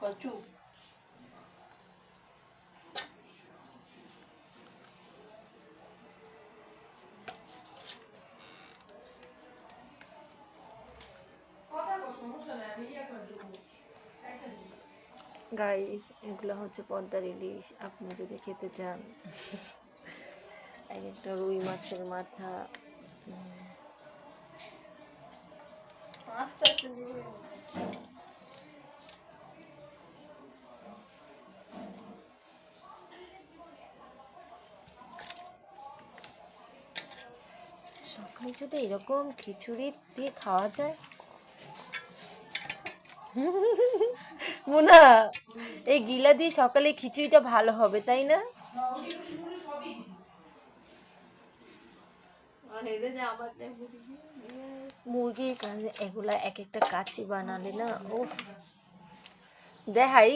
কচু গাইস এগুলো হচ্ছে পদ্মার ইলিশ, আপনি যদি খেতে চান এক একটা রুই মাছের মাথা। আস্তে আস্তে দিবো। সকালে যদি এরকম খিচুড়ি দিয়ে খাওয়া যায় মোনা, এই গিলা দিয়ে সকালে খিচুড়িটা ভালো হবে তাই না? মুরগির কাছে এগুলা এক একটা কাচ্চি বানালে না, উফ। দেখাই